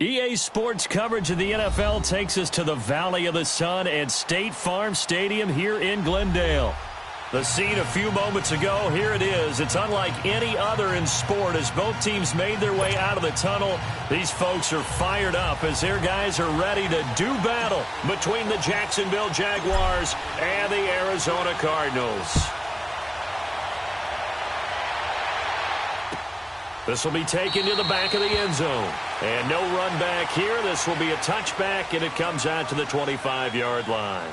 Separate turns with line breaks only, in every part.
EA Sports coverage of the NFL takes us to the Valley of the Sun at State Farm Stadium here in Glendale. The scene a few moments ago, here it is. It's unlike any other in sport as both teams made their way out of the tunnel. These folks are fired up as their guys are ready to do battle between the Jacksonville Jaguars and the Arizona Cardinals. This will be taken to the back of the end zone. And no run back here. This will be a touchback, and it comes out to the 25-yard line.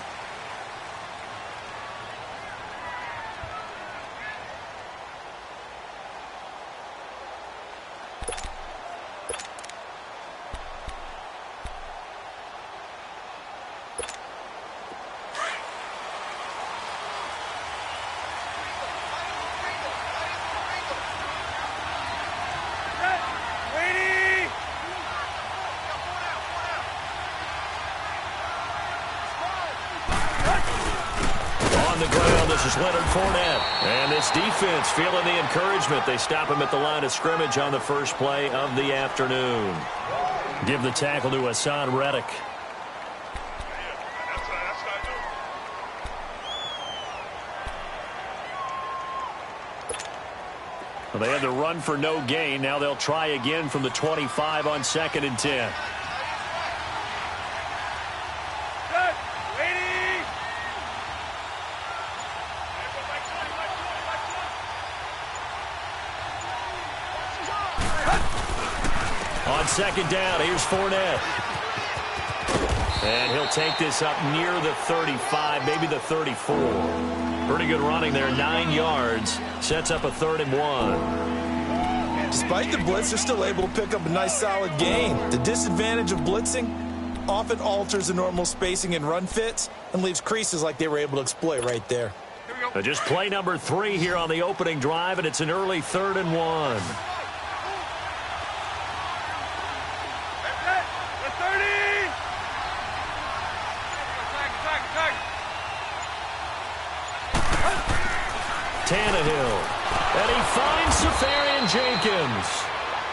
And this defense feeling the encouragement. They stop him at the line of scrimmage on the first play of the afternoon. Give the tackle to Hassan Reddick. Well, they had the run for no gain. Now they'll try again from the 25 on 2nd and 10. Second down, here's Fournette. And he'll take this up near the 35, maybe the 34. Pretty good running there, 9 yards. Sets up a 3rd and 1.
Despite the blitz, they're still able to pick up a nice solid gain. The disadvantage of blitzing often alters the normal spacing and run fits and leaves creases like they were able to exploit right there.
Just play number 3 here on the opening drive, and it's an early 3rd and 1. Tannehill. And he finds Safarian Jenkins.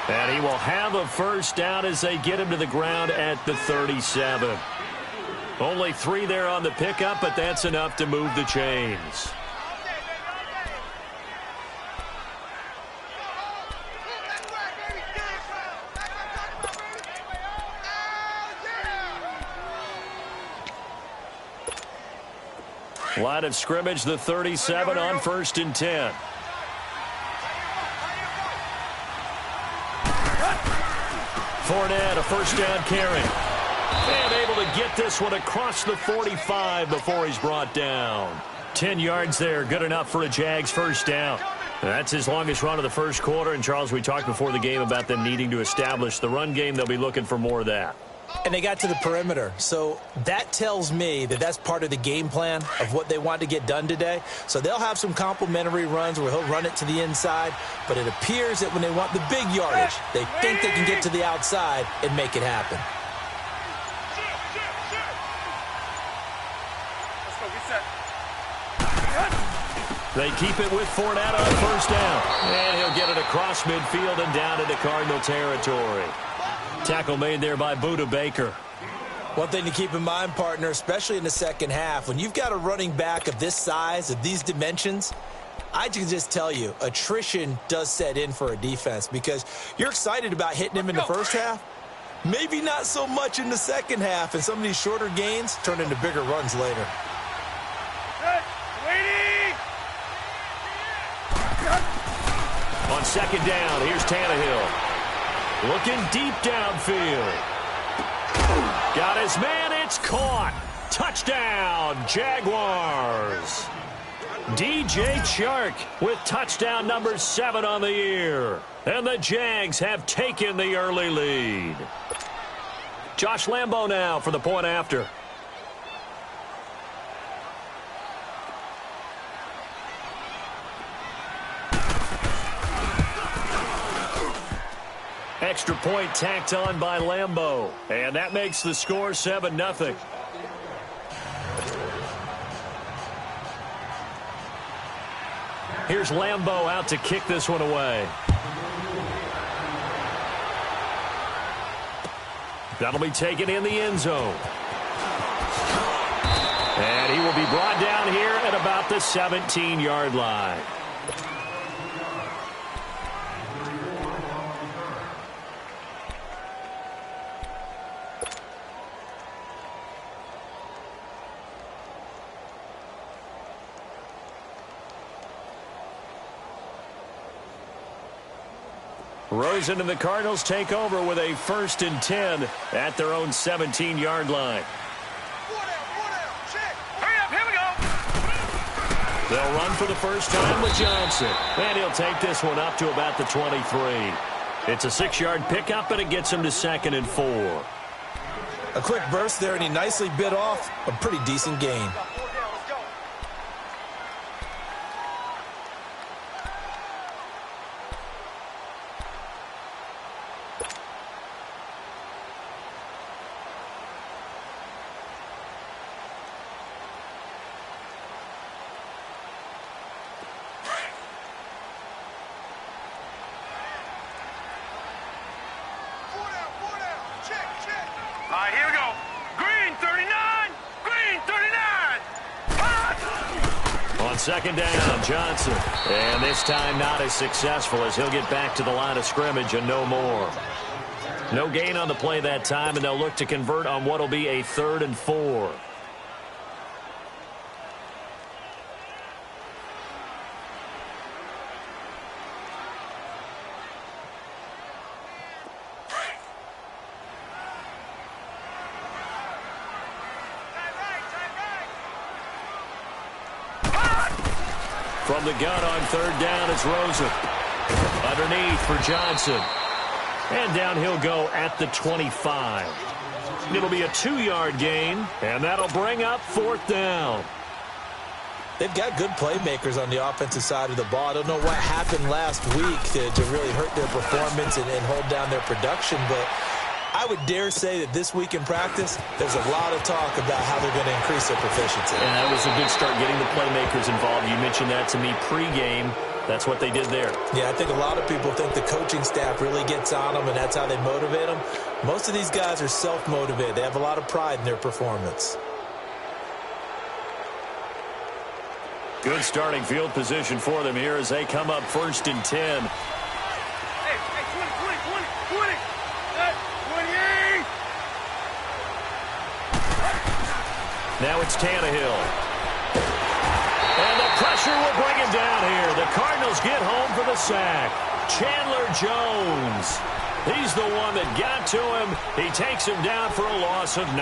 And he will have a first down as they get him to the ground at the 37. Only 3 there on the pickup, but that's enough to move the chains. Line of scrimmage, the 37 on 1st and 10. Fournette, a first down carry. And able to get this one across the 45 before he's brought down. 10 yards there, good enough for a Jags first down. That's his longest run of the first quarter. And, Charles, we talked before the game about them needing to establish the run game. They'll be looking for more of that.
And they got to the perimeter. So that tells me that that's part of the game plan of what they want to get done today. So they'll have some complementary runs where he'll run it to the inside. But it appears that when they want the big yardage, they think they can get to the outside and make it happen.
They keep it with Fournette on first down. And he'll get it across midfield and down into Cardinal territory. Tackle made there by Budda Baker.
One thing to keep in mind, partner, especially in the second half, when you've got a running back of this size, of these dimensions, I can just tell you, attrition does set in for a defense because you're excited about hitting him in the first half. Maybe not so much in the second half, and some of these shorter gains turn into bigger runs later.
On second down, here's Tannehill. Looking deep downfield. Got his man, it's caught. Touchdown, Jaguars. DJ Chark with touchdown number 7 on the year. And the Jags have taken the early lead. Josh Lambo now for the point after. Extra point tacked on by Lambo. And that makes the score 7-0. Here's Lambo out to kick this one away. That'll be taken in the end zone. And he will be brought down here at about the 17-yard line. Rosen and the Cardinals take over with a 1st and 10 at their own 17-yard line. They'll run for the first time with Johnson. And he'll take this one up to about the 23. It's a 6-yard pickup, and it gets him to 2nd and 4.
A quick burst there, and he nicely bit off a pretty decent gain.
Here we go. Green 39. Green 39.
On 2nd down, Johnson. And this time not as successful as he'll get back to the line of scrimmage and no more. No gain on the play that time, and they'll look to convert on what will be a 3rd and 4. From the gun on 3rd down, it's Rosen. Underneath for Johnson. And down he'll go at the 25. It'll be a 2-yard gain, and that'll bring up 4th down.
They've got good playmakers on the offensive side of the ball. I don't know what happened last week to really hurt their performance and hold down their production, but I would dare say that this week in practice, there's a lot of talk about how they're going to increase their proficiency.
And that was a good start, getting the playmakers involved. You mentioned that to me pregame. That's what they did there.
Yeah, I think a lot of people think the coaching staff really gets on them, and that's how they motivate them. Most of these guys are self-motivated. They have a lot of pride in their performance.
Good starting field position for them here as they come up 1st and 10.
Hey, 20. 28.
Now it's Tannehill. And the pressure will bring him down here. The Cardinals get home for the sack. Chandler Jones. He's the one that got to him. He takes him down for a loss of 9.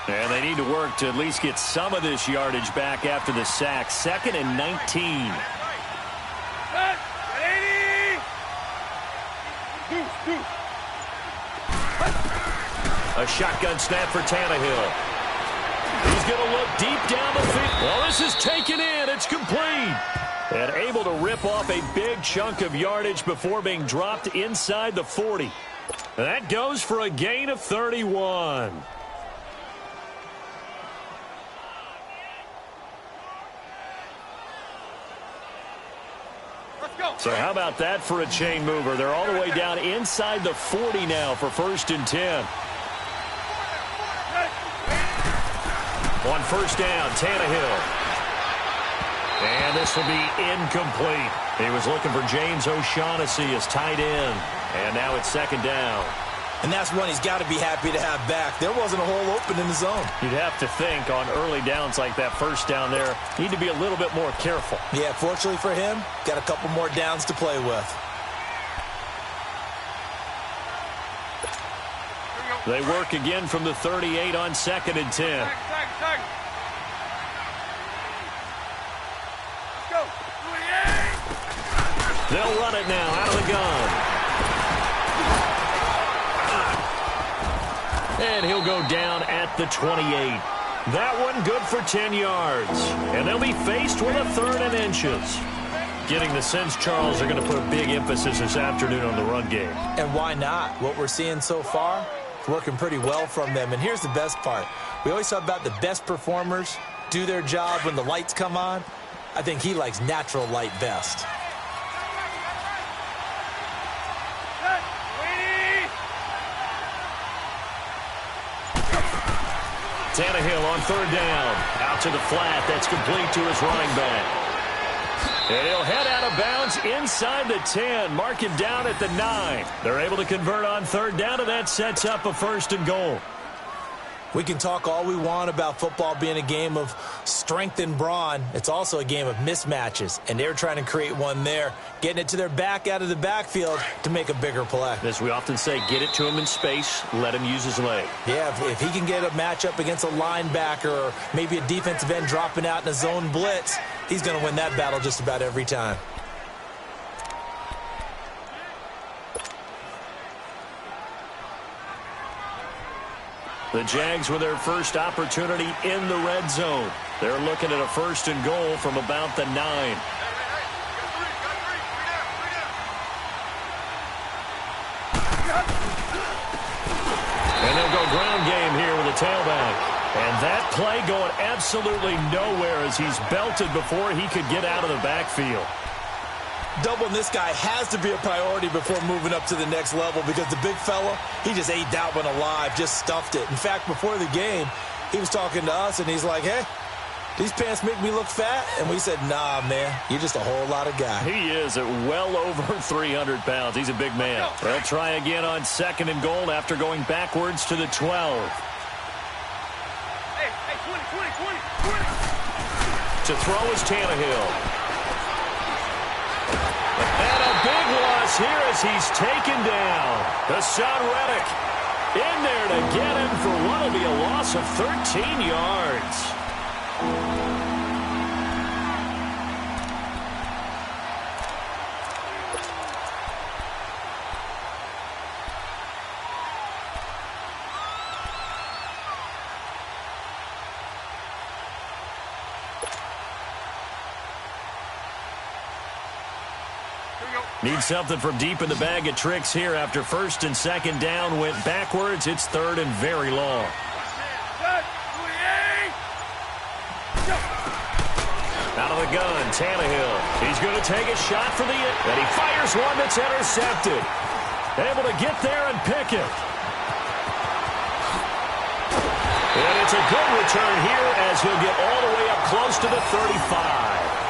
And they need to work to at least get some of this yardage back after the sack. 2nd and 19. A shotgun snap for Tannehill. He's going to look deep down the field. Well, this is taken in. It's complete. And able to rip off a big chunk of yardage before being dropped inside the 40. And that goes for a gain of 31. So how about that for a chain mover? They're all the way down inside the 40 now for 1st and 10. On 1st down, Tannehill. And this will be incomplete. He was looking for James O'Shaughnessy as tight end. And now it's 2nd down.
And that's one he's got to be happy to have back. There wasn't a hole open in the zone.
You'd have to think on early downs like that 1st down there, need to be a little bit more careful.
Yeah, fortunately for him, got a couple more downs to play with.
They work again from the 38 on 2nd and 10. They'll run it now out of the gun. And he'll go down at the 28. That one good for 10 yards. And they'll be faced with a 3rd and inches. Getting the sense, Charles, are going to put a big emphasis this afternoon on the run game.
And why not? What we're seeing so far, it's working pretty well from them. And here's the best part. We always talk about the best performers do their job when the lights come on. I think he likes natural light best.
Tannehill on third down. Out to the flat. That's complete to his running back. And he'll head out of bounds inside the 10. Mark him down at the 9. They're able to convert on third down, and that sets up a 1st and goal.
We can talk all we want about football being a game of strength and brawn. It's also a game of mismatches, and they're trying to create one there, getting it to their back out of the backfield to make a bigger play.
As we often say, get it to him in space, let him use his leg.
Yeah, if he can get a matchup against a linebacker or maybe a defensive end dropping out in a zone blitz, he's going to win that battle just about every time.
The Jags with their first opportunity in the red zone. They're looking at a 1st and goal from about the 9. And they'll go ground game here with a tailback. And that play going absolutely nowhere as he's belted before he could get out of the backfield.
Doubling this guy has to be a priority before moving up to the next level because the big fella, he just ate that one alive, just stuffed it. In fact, before the game, he was talking to us, and he's like, hey, these pants make me look fat? And we said, nah, man, you're just a whole lot of guy.
He is at well over 300 pounds. He's a big man. They'll try again on 2nd and goal after going backwards to the 12.
Hey, 20.
To throw is Tannehill. And a big loss here as he's taken down. Hassan Reddick in there to get him for what will be a loss of 13 yards. Need something from deep in the bag of tricks here after 1st and 2nd down went backwards. It's 3rd and very long. Out of the gun, Tannehill. He's going to take a shot for the and he fires one that's intercepted. Able to get there and pick it. And it's a good return here as he'll get all the way up close to the 35.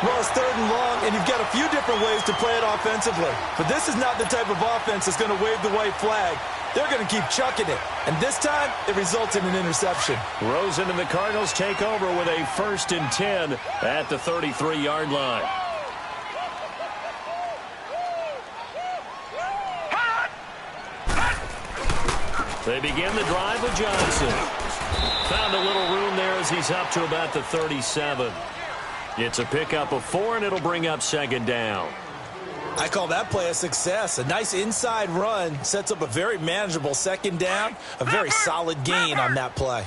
Well, it's 3rd and long, and you've got a few different ways to play it offensively. But this is not the type of offense that's going to wave the white flag. They're going to keep chucking it. And this time, it results in an interception.
Rosen and the Cardinals take over with a 1st and 10 at the 33-yard line. They begin the drive with Johnson. Found a little room there as he's up to about the 37. It's a pickup of 4, and it'll bring up 2nd down.
I call that play a success. A nice inside run sets up a very manageable 2nd down. A very solid gain on that play.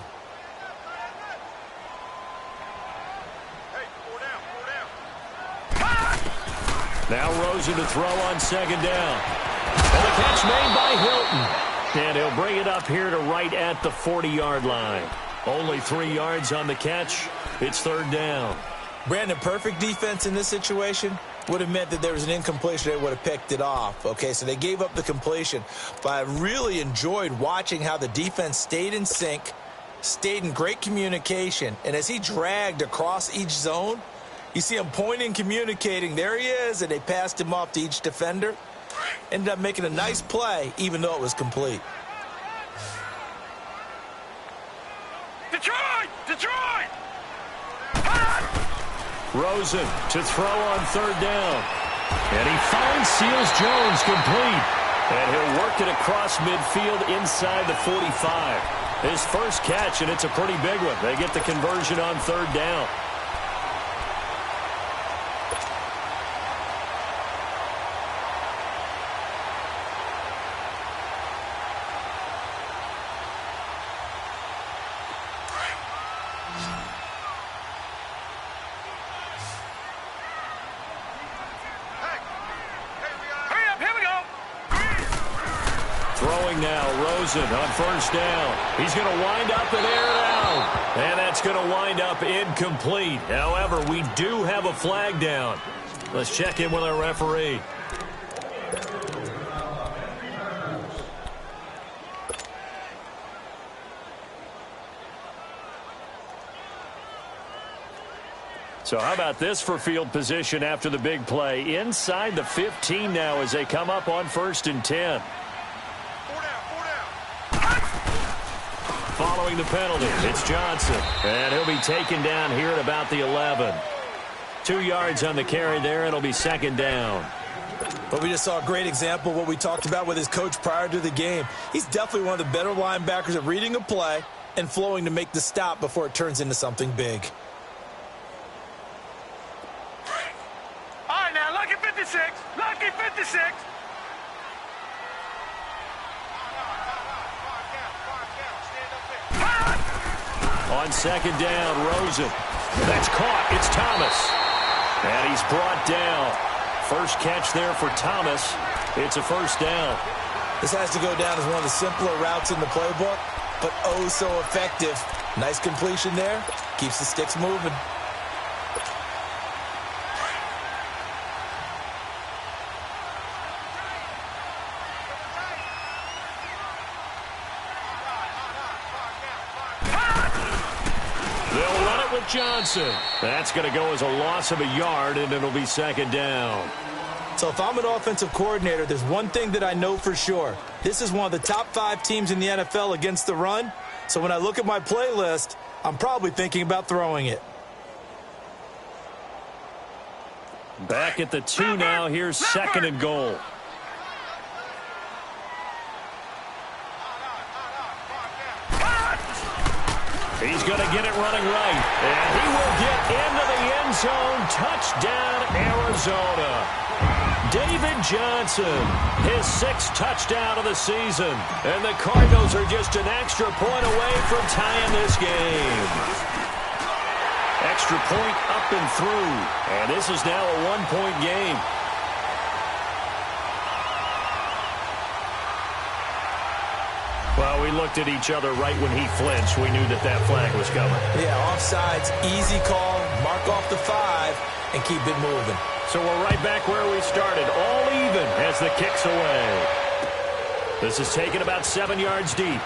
Now Rosen to throw on 2nd down. And the catch made by Hilton. And he'll bring it up here to right at the 40-yard line. Only 3 yards on the catch. It's 3rd down.
Brandon, perfect defense in this situation would have meant that there was an incompletion. They would have picked it off. Okay, so they gave up the completion. But I really enjoyed watching how the defense stayed in sync, stayed in great communication. And as he dragged across each zone, you see him pointing, communicating. There he is, and they passed him off to each defender. Ended up making a nice play, even though it was complete.
Detroit!
Rosen to throw on 3rd down. And he finds Seals-Jones complete. And he'll work it across midfield inside the 45. His first catch, and it's a pretty big one. They get the conversion on 3rd down. Throwing now, Rosen on first down. He's going to wind up and air it out. And that's going to wind up incomplete. However, we do have a flag down. Let's check in with our referee. So how about this for field position after the big play? Inside the 15 now as they come up on 1st and 10. Following the penalty, it's Johnson. And he'll be taken down here at about the 11. 2 yards on the carry there. It'll be 2nd down.
But we just saw a great example of what we talked about with his coach prior to the game. He's definitely one of the better linebackers at reading a play and flowing to make the stop before it turns into something big.
All right, now, lucky 56. Lucky 56.
On 2nd down, Rosen. That's caught. It's Thomas. And he's brought down. First catch there for Thomas. It's a 1st down.
This has to go down as one of the simpler routes in the playbook, but oh so effective. Nice completion there. Keeps the sticks moving.
Johnson. That's going to go as a loss of a yard, and it'll be 2nd down.
So if I'm an offensive coordinator, there's one thing that I know for sure. This is one of the top 5 teams in the NFL against the run. So when I look at my playlist, I'm probably thinking about throwing it.
Back at the 2 now. Here's 2nd and goal. He's going to get it running right. And he will get into the end zone. Touchdown, Arizona. David Johnson, his 6th touchdown of the season. And the Cardinals are just an extra point away from tying this game. Extra point up and through. And this is now a 1-point game. Well, we looked at each other right when he flinched. We knew that that flag was coming.
Yeah, offsides, easy call, mark off the 5, and keep it moving.
So we're right back where we started, all even as the kick's away. This is taken about 7 yards deep.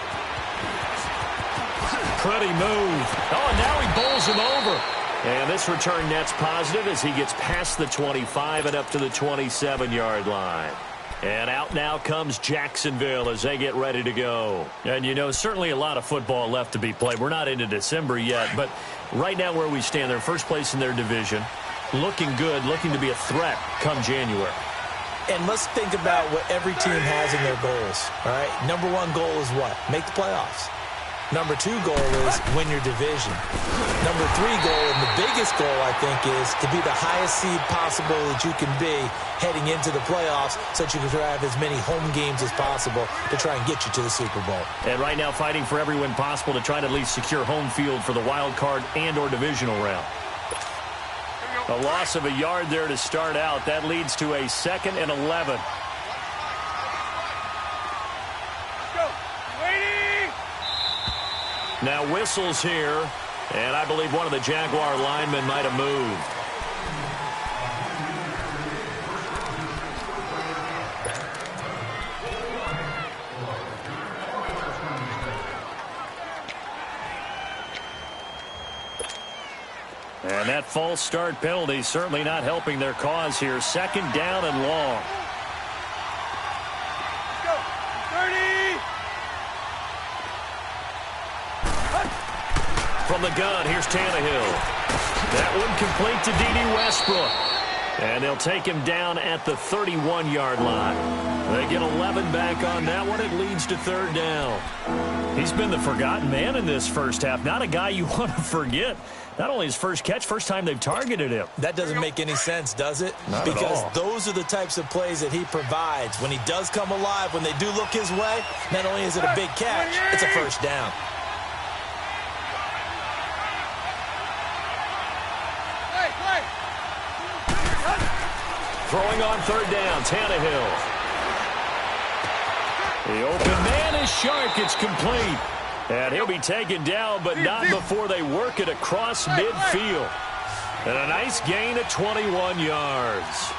Pretty move. Oh, now he bowls him over. And this return net's positive as he gets past the 25 and up to the 27-yard line. And out now comes Jacksonville as they get ready to go. And, you know, certainly a lot of football left to be played. We're not into December yet, but right now where we stand, they're first place in their division. Looking good, looking to be a threat come January.
And let's think about what every team has in their goals, all right? Number 1 goal is what? Make the playoffs. Number 2 goal is win your division. Number 3 goal, and the biggest goal, I think, is to be the highest seed possible that you can be heading into the playoffs so that you can have as many home games as possible to try and get you to the Super Bowl.
And right now fighting for every win possible to try to at least secure home field for the wild card and or divisional round. A loss of a yard there to start out. That leads to a 2nd and 11. Now whistles here, and I believe one of the Jaguar linemen might have moved. And that false start penalty certainly not helping their cause here. 2nd down and long. From the gun, here's Tannehill. That one complete to D.D. Westbrook. And they'll take him down at the 31-yard line. They get 11 back on that one. It leads to 3rd down. He's been the forgotten man in this first half. Not a guy you want to forget. Not only his first catch, first time they've targeted him.
That doesn't make any sense, does it?
Not
because
at all.
Those are the types of plays that he provides. When he does come alive, when they do look his way, not only is it a big catch, it's a 1st down. Throwing on 3rd down, Tannehill.
The open man is Shark. It's complete. And he'll be taken down, but not before they work it across midfield. And a nice gain of 21 yards.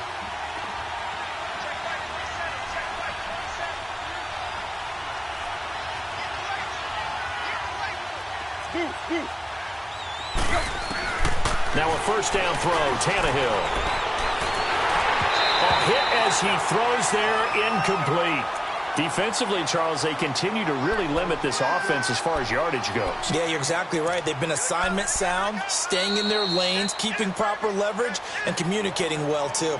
Now a first down throw, Tannehill. A hit as he throws there, incomplete. Defensively, Charles, they continue to really limit this offense as far as yardage goes.
Yeah, you're exactly right. They've been assignment sound, staying in their lanes, keeping proper leverage, and communicating well, too.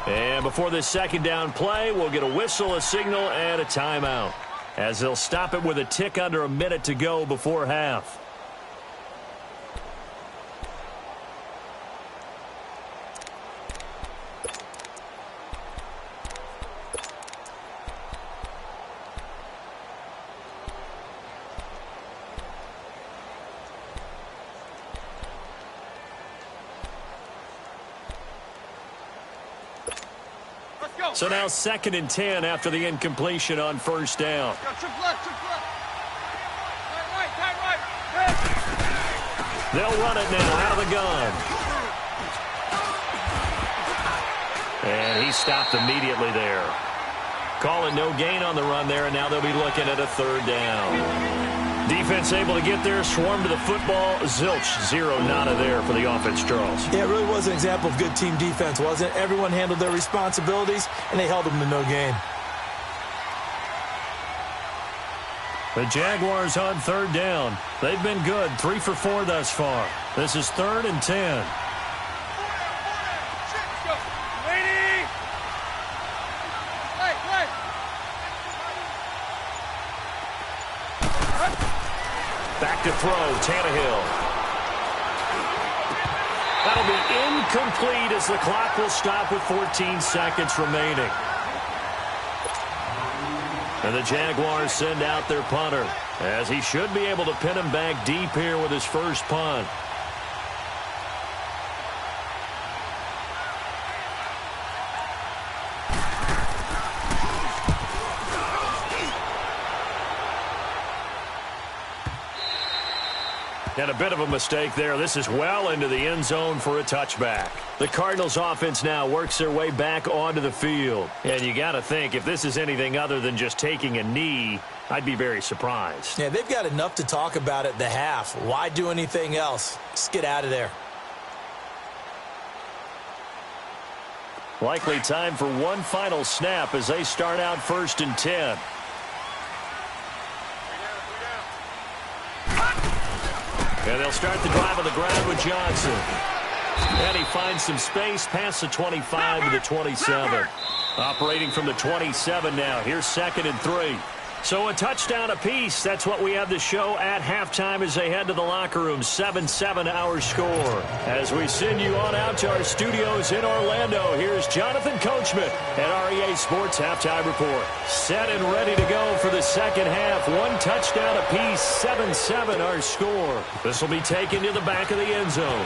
And before this second down play, we'll get a whistle, a signal, and a timeout, as they'll stop it with a tick under a minute to go before half. So now 2nd and 10 after the incompletion on first down. They'll run it now out of the gun. And he stopped immediately there. Call it no gain on the run there, and now they'll be looking at a 3rd down. Defense able to get there, swarm to the football. Zilch, zero, nada there for the offense, Charles.
Yeah, it really was an example of good team defense, wasn't it? Everyone handled their responsibilities, and they held them to no gain.
The Jaguars on 3rd down. They've been good, 3 for 4 thus far. This is 3rd and 10. Back to throw, Tannehill. That'll be incomplete as the clock will stop with 14 seconds remaining. And the Jaguars send out their punter, as he should be able to pin him back deep here with his first punt. And a bit of a mistake there. This is well into the end zone for a touchback. The Cardinals offense now works their way back onto the field. And you got to think, if this is anything other than just taking a knee, I'd be very surprised.
Yeah, they've got enough to talk about at the half. Why do anything else? Just get out of there.
Likely time for one final snap as they start out 1st and 10. And they'll start the drive on the ground with Johnson. And he finds some space past the 25 to the 27. Operating from the 27 now. Here's 2nd and 3. So a touchdown apiece. That's what we have to show at halftime as they head to the locker room. 7-7 our score. As we send you on out to our studios in Orlando, here's Jonathan Coachman at REA Sports Halftime Report. Set and ready to go for the second half. One touchdown apiece. 7-7 our score. This will be taken to the back of the end zone.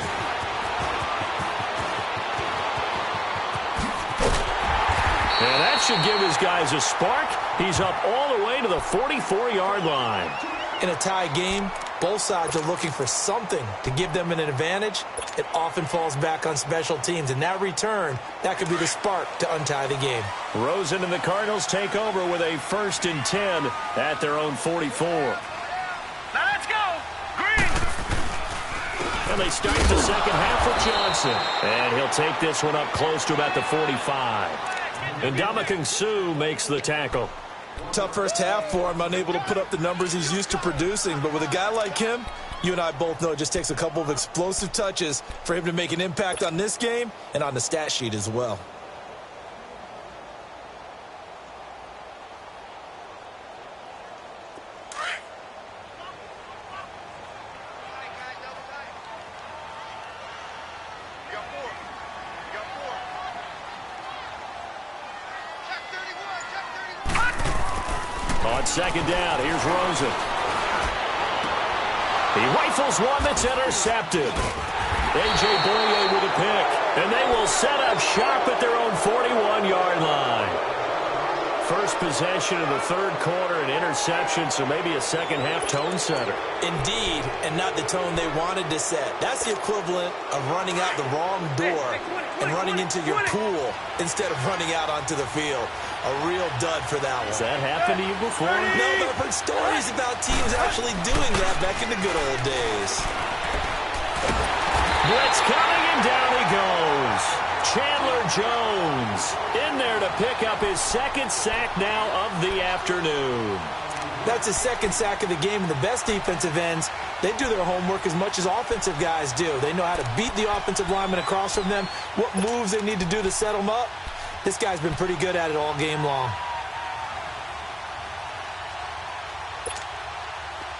And that should give his guys a spark. He's up all the way to the 44-yard line.
In a tie game, both sides are looking for something to give them an advantage. It often falls back on special teams. In that return, that could be the spark to untie the game.
Rosen and the Cardinals take over with a 1st and 10 at their own 44.
Now let's go. Green.
And they start the second half with Johnson. And he'll take this one up close to about the 45. And Ndamukong Suh makes the tackle.
Tough first half for him, unable to put up the numbers he's used to producing. But with a guy like him, you and I both know it just takes a couple of explosive touches for him to make an impact on this game and on the stat sheet as well.
On second down, here's Rosen. He rifles one that's intercepted. A.J. Boye with a pick. And they will set up shop at their own 41-yard line. first possession of the third quarter, an interception, so maybe a second-half tone setter.
Indeed, and not the tone they wanted to set. That's the equivalent of running out the wrong door and running into your pool instead of running out onto the field. A real dud for that one.
Has that happened to you before?
No, but I've heard stories about teams actually doing that back in the good old days.
Blitz coming, and down he goes. Chandler Jones in there to pick up his second sack now of the afternoon.
That's his second sack of the game, and the best defensive ends, they do their homework as much as offensive guys do. They know how to beat the offensive lineman across from them, what moves they need to do to set them up. This guy's been pretty good at it all game long.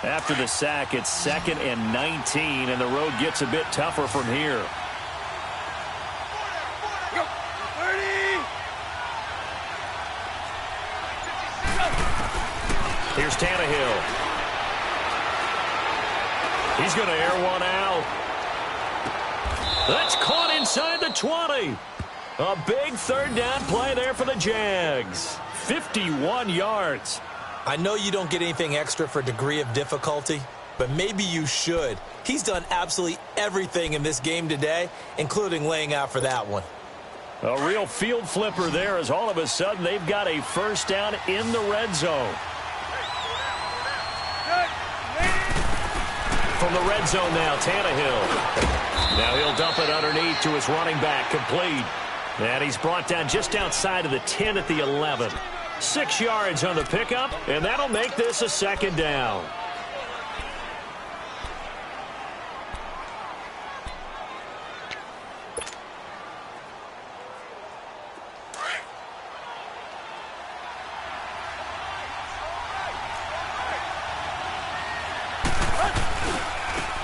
After the sack, it's 2nd and 19, and the road gets a bit tougher from here. Here's Tannehill. He's going to air one out. That's caught inside the 20. A big third down play there for the Jags. 51 yards.
I know you don't get anything extra for degree of difficulty, but maybe you should. He's done absolutely everything in this game today, including laying out for that one.
A real field flipper there as all of a sudden they've got a first down in the red zone. From the red zone now, Tannehill. Now he'll dump it underneath to his running back, complete. And he's brought down just outside of the 10 at the 11. 6 yards on the pickup, and that'll make this a second down.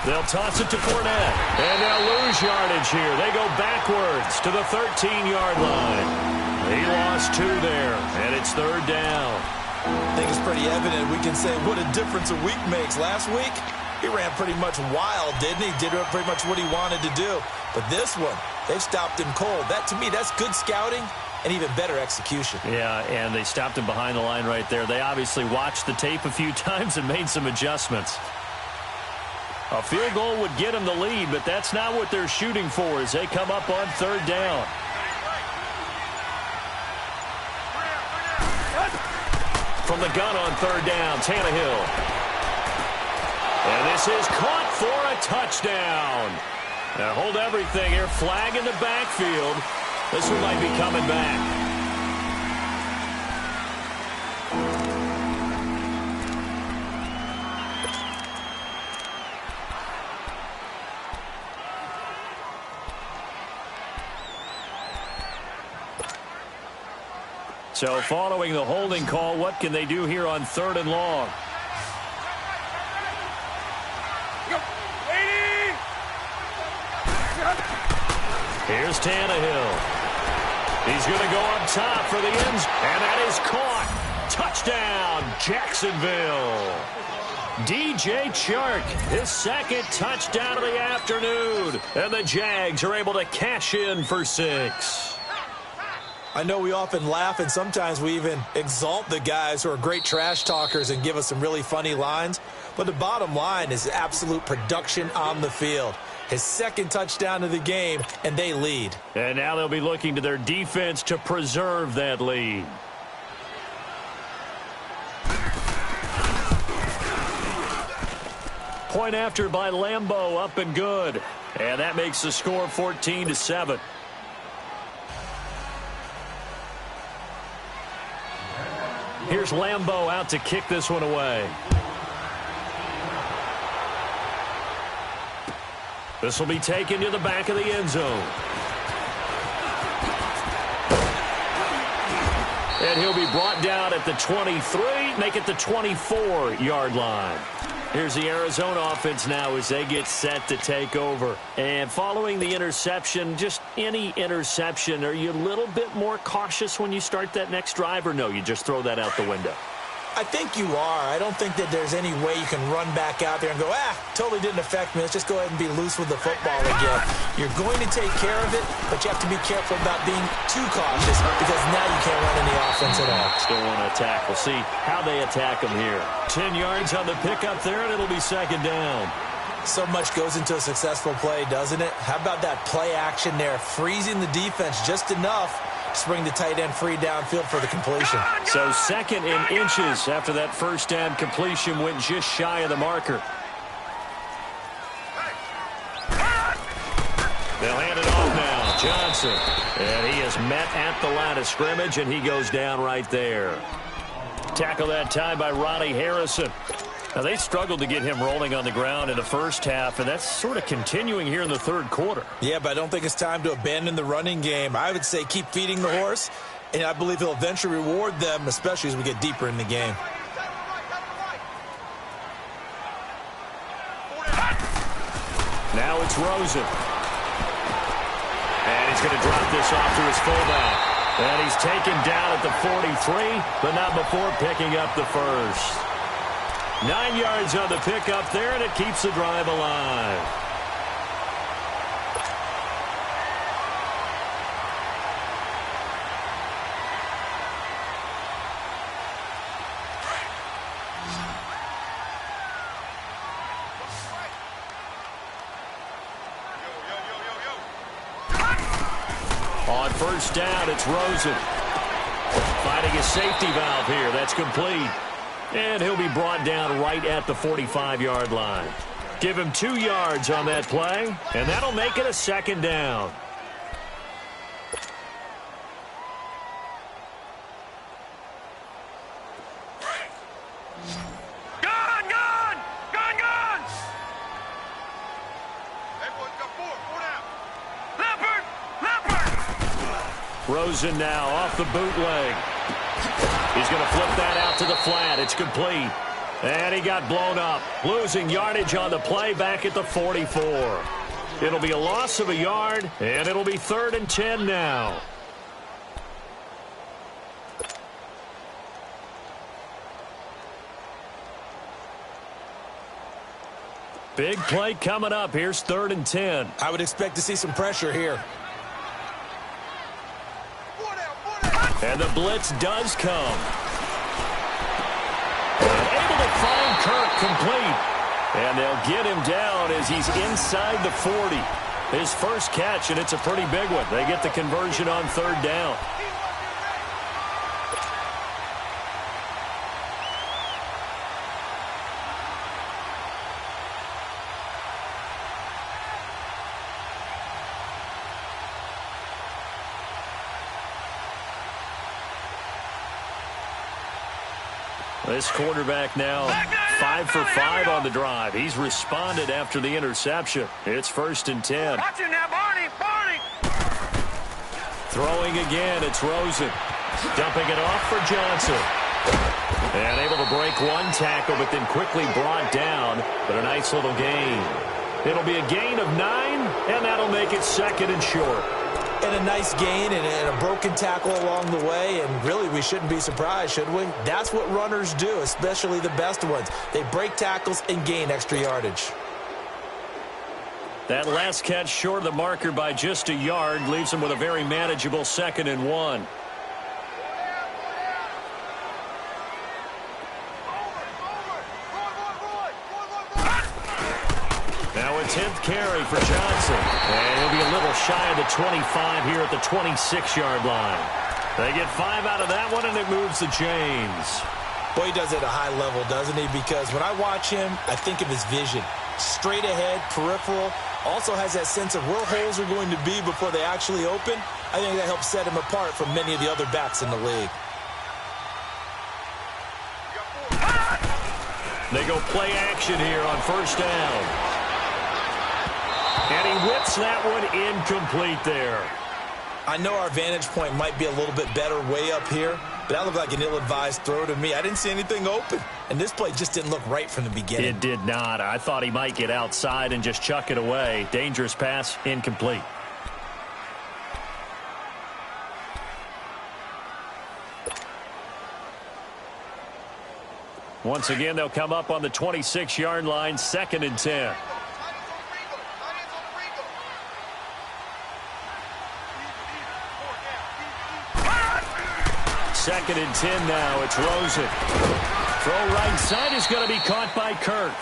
They'll toss it to Fournette, and they'll lose yardage here. They go backwards to the 13-yard line. He lost 2 there, and it's third down.
I think it's pretty evident we can say what a difference a week makes. Last week, he ran pretty much wild, didn't he? Did pretty much what he wanted to do. But this one, they've stopped him cold. That, to me, that's good scouting and even better execution.
Yeah, and they stopped him behind the line right there. They obviously watched the tape a few times and made some adjustments. A field goal would get them the lead, but that's not what they're shooting for as they come up on third down. From the gun on third down, Tannehill. And this is caught for a touchdown. Now hold everything here. Flag in the backfield. This one might be coming back. So following the holding call, what can they do here on third and long? Here's Tannehill. He's going to go up top for the ends, and that is caught. Touchdown, Jacksonville. DJ Chark, his second touchdown of the afternoon, and the Jags are able to cash in for 6.
I know we often laugh, and sometimes we even exalt the guys who are great trash talkers and give us some really funny lines. But the bottom line is absolute production on the field. His second touchdown of the game, and they lead.
And now they'll be looking to their defense to preserve that lead. Point after by Lambeau, up and good. And that makes the score 14-7. Here's Lambeau out to kick this one away. This will be taken to the back of the end zone. And he'll be brought down at the 23, make it the 24-yard line. Here's the Arizona offense now as they get set to take over. And following the interception, just any interception, are you a little bit more cautious when you start that next drive, or no, you just throw that out the window?
I think you are. I don't think that there's any way you can run back out there and go, totally didn't affect me. Let's just go ahead and be loose with the football again. You're going to take care of it, but you have to be careful about being too cautious because now you can't run any offense at all.
Still want to attack. We'll see how they attack him here. 10 yards on the pickup there, and it'll be second down.
So much goes into a successful play, doesn't it? How about that play action there, freezing the defense just enough to bring the tight end free downfield for the completion.
So second in inches after that first down completion went just shy of the marker. They'll hand it off now. Johnson. And he is met at the line of scrimmage, and he goes down right there. Tackle that time by Ronnie Harrison. Now, they struggled to get him rolling on the ground in the first half, and that's sort of continuing here in the third quarter.
Yeah, but I don't think it's time to abandon the running game. I would say keep feeding the horse, and I believe he'll eventually reward them, especially as we get deeper in the game.
Now it's Rosen. And he's going to drop this off to his fullback. And he's taken down at the 43, but not before picking up the first. 9 yards on the pickup there, and it keeps the drive alive. On first down, it's Rosen. Finding a safety valve here. That's complete. And he'll be brought down right at the 45-yard line. Give him 2 yards on that play, and that'll make it a second down.
Gone! Leopard!
Rosen now off the bootleg. He's going to flip that out to the flat. It's complete. And he got blown up. Losing yardage on the play back at the 44. It'll be a loss of a yard, and it'll be 3rd and 10 now. Big play coming up. Here's 3rd and 10.
I would expect to see some pressure here.
And the blitz does come. Able to find Kirk complete. And they'll get him down as he's inside the 40. His first catch, and it's a pretty big one. They get the conversion on 3rd down. This quarterback now 5 for 5 on the drive. He's responded after the interception. It's 1st and 10.
Watch him now, Barney!
Throwing again, it's Rosen. Dumping it off for Johnson. And able to break one tackle, but then quickly brought down. But a nice little gain. It'll be a gain of 9, and that'll make it 2nd and short.
And a nice gain and a broken tackle along the way, and really we shouldn't be surprised, should we? That's what runners do, especially the best ones. They break tackles and gain extra yardage.
That last catch short of the marker by just a yard leaves him with a very manageable 2nd and 1. Now a 10th carry for Johnson. And he'll be a little shy of the 25 here at the 26-yard line. They get 5 out of that one, and it moves the chains.
Boy, he does it at a high level, doesn't he? Because when I watch him, I think of his vision. Straight ahead, peripheral. Also has that sense of where holes are going to be before they actually open. I think that helps set him apart from many of the other backs in the league.
They go play action here on first down. And he whips that one incomplete there.
I know our vantage point might be a little bit better way up here, but that looked like an ill-advised throw to me. I didn't see anything open, and this play just didn't look right from the beginning.
It did not. I thought he might get outside and just chuck it away. Dangerous pass, incomplete. Once again, they'll come up on the 26-yard line, 2nd and 10. Second and 10 now. It's Rosen. Throw right side is going to be caught by Kirk.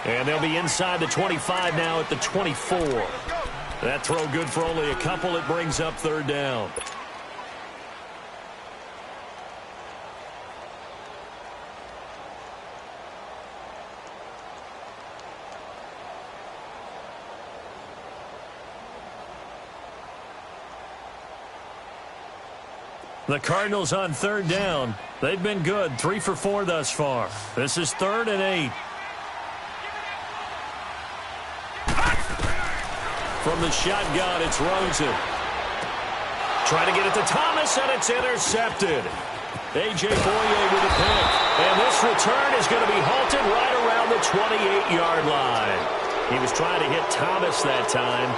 And they'll be inside the 25 now at the 24. That throw good for only a couple. It brings up 3rd down. The Cardinals on 3rd down. They've been good, 3 for 4 thus far. This is 3rd and 8. From the shotgun, it's Rosen. Trying to get it to Thomas, and it's intercepted. A.J. Boye with a pick. And this return is going to be halted right around the 28-yard line. He was trying to hit Thomas that time.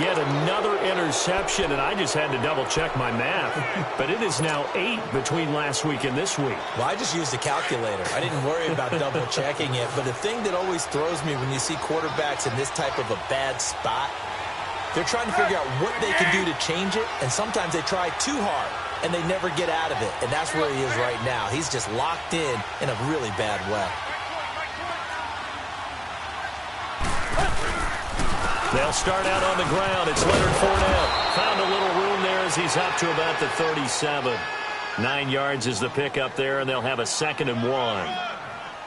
Yet another interception, and I just had to double-check my math. But it is now 8 between last week and this week.
Well, I just used a calculator. I didn't worry about double-checking it. But the thing that always throws me when you see quarterbacks in this type of a bad spot, they're trying to figure out what they can do to change it, and sometimes they try too hard, and they never get out of it. And that's where he is right now. He's just locked in a really bad way.
They'll start out on the ground. It's Leonard Fournette. Found a little room there as he's up to about the 37. 9 yards is the pickup there, and they'll have a 2nd and 1.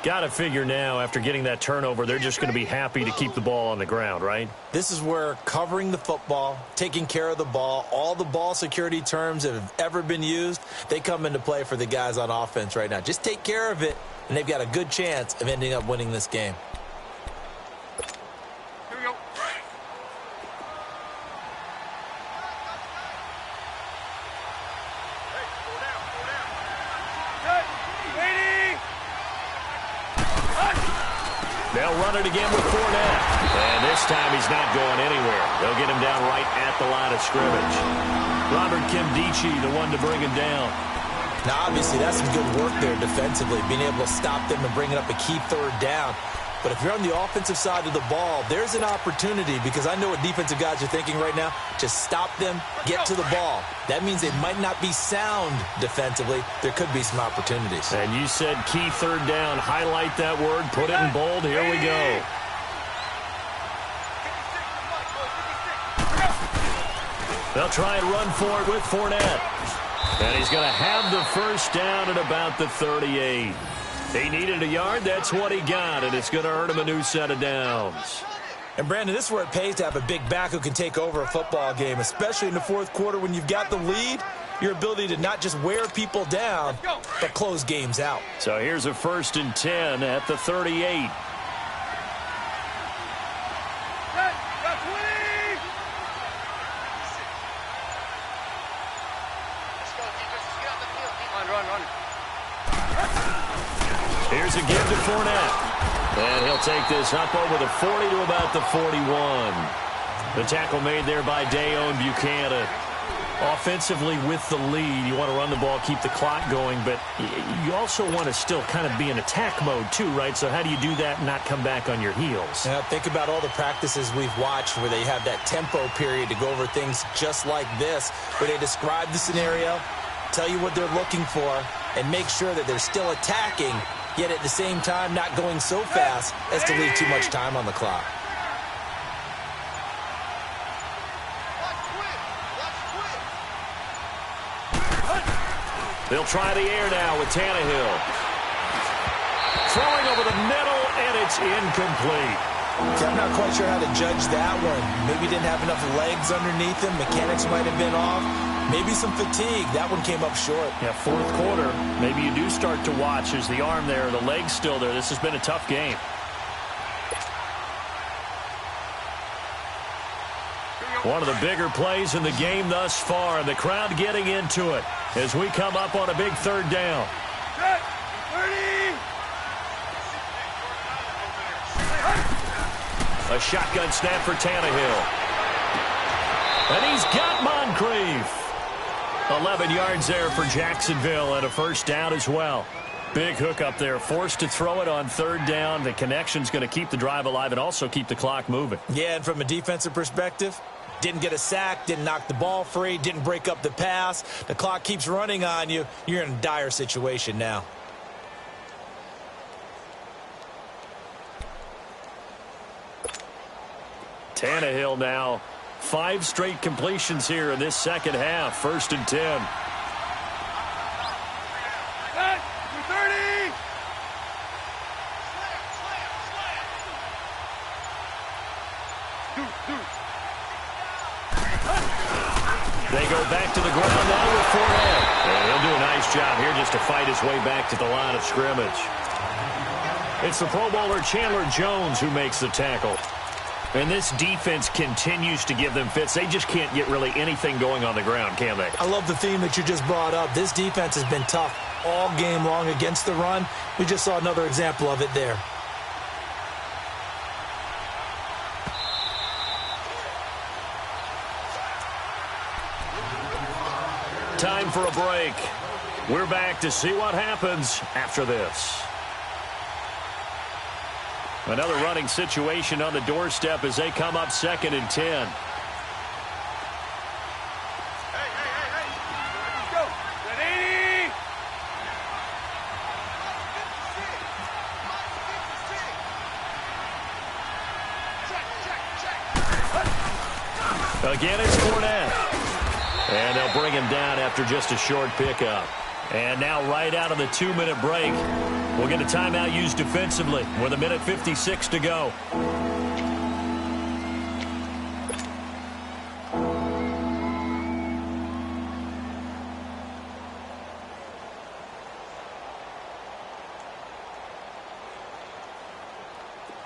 Got to figure now, after getting that turnover, they're just going to be happy to keep the ball on the ground, right?
This is where covering the football, taking care of the ball, all the ball security terms that have ever been used, they come into play for the guys on offense right now. Just take care of it, and they've got a good chance of ending up winning this game.
They'll run it again with Fournette. And this time he's not going anywhere. They'll get him down right at the line of scrimmage. Robert Kimdichie, the one to bring him down.
Now, obviously, that's some good work there defensively, being able to stop them and bringing up a key 3rd down. But if you're on the offensive side of the ball, there's an opportunity, because I know what defensive guys are thinking right now. Just stop them, get to the ball. That means they might not be sound defensively. There could be some opportunities.
And you said key 3rd down. Highlight that word. Put it in bold. Here we go. They'll try and run for it with Fournette. And he's going to have the 1st down at about the 38. He needed a yard. That's what he got, and it's going to earn him a new set of downs.
And, Brandon, this is where it pays to have a big back who can take over a football game, especially in the 4th quarter when you've got the lead. Your ability to not just wear people down, but close games out.
So here's a 1st and 10 at the 38. Here's a give to Fournette. And he'll take this up over the 40 to about the 41. The tackle made there by Dayon Buchanan. Offensively with the lead, you want to run the ball, keep the clock going, but you also want to still kind of be in attack mode too, right? So how do you do that and not come back on your heels?
Yeah, think about all the practices we've watched where they have that tempo period to go over things just like this, where they describe the scenario, tell you what they're looking for, and make sure that they're still attacking, yet at the same time not going so fast as to leave too much time on the clock.
They'll try the air now with Tannehill. Throwing over the middle, and it's incomplete.
See, I'm not quite sure how to judge that one. Maybe didn't have enough legs underneath him. Mechanics might have been off. Maybe some fatigue. That one came up short.
Yeah, 4th quarter. Maybe you do start to watch. Is the arm there, the leg's still there. This has been a tough game. One of the bigger plays in the game thus far, and the crowd getting into it as we come up on a big 3rd down. A shotgun snap for Tannehill. And he's got Moncrief. 11 yards there for Jacksonville and a 1st down as well. Big hook up there, forced to throw it on third down. The connection's going to keep the drive alive and also keep the clock moving.
Yeah, and from a defensive perspective, didn't get a sack, didn't knock the ball free, didn't break up the pass. The clock keeps running on you. You're in a dire situation now.
Tannehill now. 5 straight completions here in this second half. 1st and 10. They go back to the ground now with Fournette. And he'll do a nice job here just to fight his way back to the line of scrimmage. It's the Pro Bowler Chandler Jones who makes the tackle. And this defense continues to give them fits. They just can't get really anything going on the ground, can they?
I love the theme that you just brought up. This defense has been tough all game long against the run. We just saw another example of it there.
Time for a break. We're back to see what happens after this. Another running situation on the doorstep as they come up 2nd and 10.
Let's go. Ready?
Again, it's Fournette. And they'll bring him down after just a short pickup. And now right out of the 2-minute break, we'll get a timeout used defensively with 1:56 to go.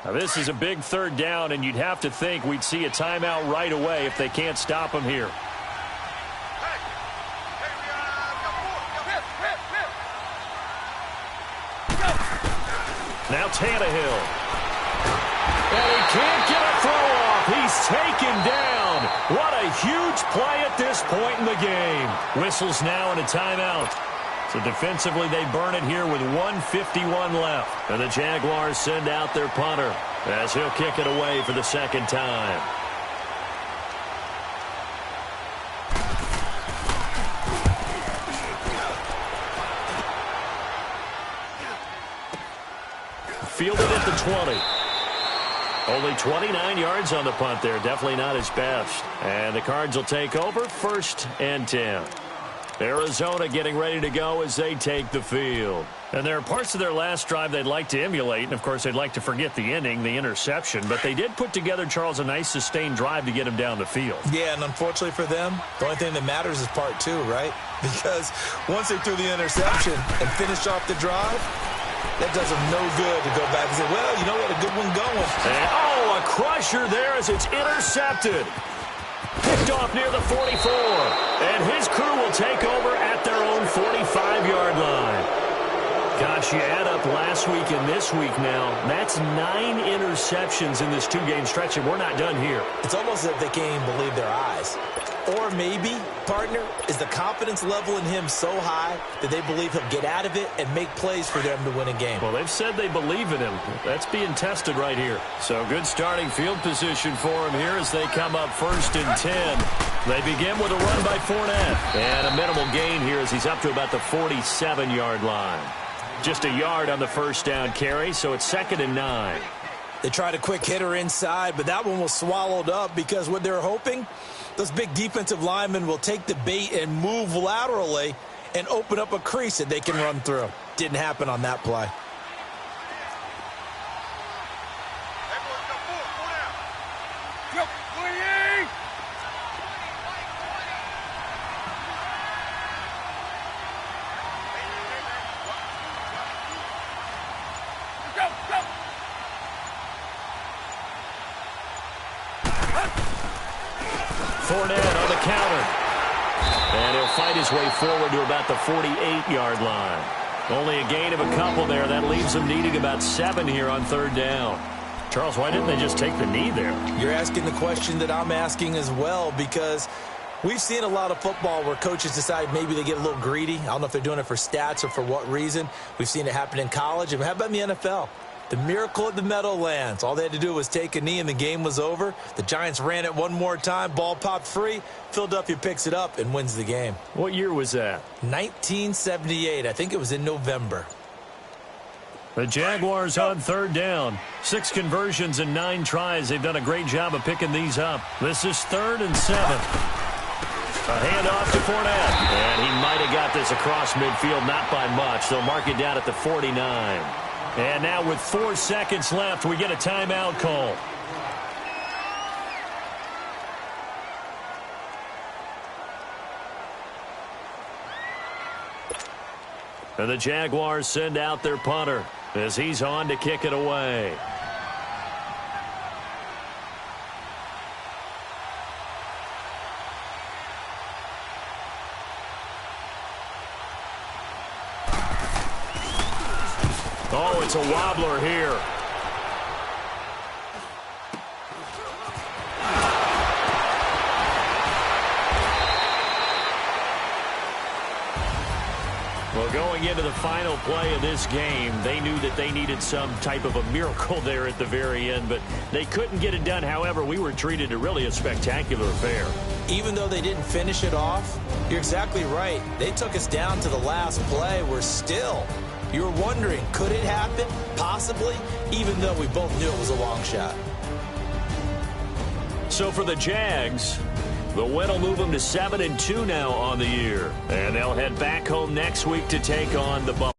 Now this is a big 3rd down, and you'd have to think we'd see a timeout right away if they can't stop him here. Now Tannehill. And he can't get a throw off. He's taken down. What a huge play at this point in the game. Whistles now and a timeout. So defensively they burn it here with 1:51 left. And the Jaguars send out their punter as he'll kick it away for the 2nd time. Fielded at the 20. Only 29 yards on the punt there. Definitely not his best. And the Cards will take over 1st and 10. Arizona getting ready to go as they take the field. And there are parts of their last drive they'd like to emulate. And, of course, they'd like to forget the ending, the interception. But they did put together, Charles, a nice sustained drive to get him down the field.
Yeah, and unfortunately for them, the only thing that matters is part 2, right? Because once they threw the interception and finished off the drive, that does them no good to go back and say, well, you know what, a good one going.
And, a crusher there as it's intercepted. Picked off near the 44. And his crew will take over at their own 45-yard line. Gosh, you add up last week and this week now. That's 9 interceptions in this 2-game stretch, and we're not done here.
It's almost as if they can't even believe their eyes. Or maybe, partner, is the confidence level in him so high that they believe he'll get out of it and make plays for them to win a game.
Well, they've said they believe in him. That's being tested right here. So good starting field position for him here as they come up 1st and 10. They begin with a run by Fournette. And a minimal gain here as he's up to about the 47-yard line. Just a yard on the 1st down carry, so it's 2nd and 9.
They tried a quick hitter inside, but that one was swallowed up because what they're hoping, those big defensive linemen will take the bait and move laterally and open up a crease that they can run through. Didn't happen on that play.
Fournette on the counter. And he'll fight his way forward to about the 48-yard line. Only a gain of a couple there. That leaves them needing about 7 here on 3rd down. Charles, why didn't they just take the knee there?
You're asking the question that I'm asking as well, because We've seen a lot of football where coaches decide maybe they get a little greedy. I don't know if they're doing it for stats or for what reason. We've seen it happen in college. And how about in the NFL? The miracle at the Meadowlands. All they had to do was take a knee and the game was over. The Giants ran it one more time. Ball popped free. Philadelphia picks it up and wins the game.
What year was that?
1978. I think it was in November.
The Jaguars on third down. 6 conversions and 9 tries. They've done a great job of picking these up. This is 3rd and 7. A handoff to Fournette. And he might have got this across midfield, not by much. They'll mark it down at the 49. And now with 4 seconds left, we get a timeout call. And the Jaguars send out their punter as he's on to kick it away. Oh, it's a wobbler here. Well, going into the final play of this game, they knew that they needed some type of a miracle there at the very end, but they couldn't get it done. However, we were treated to really a spectacular affair.
Even though they didn't finish it off, you're exactly right. They took us down to the last play. We're still... You were wondering, could it happen? Possibly, even though we both knew it was a long shot.
So for the Jags, the win will move them to 7-2 now on the year. And they'll head back home next week to take on the Buffalo.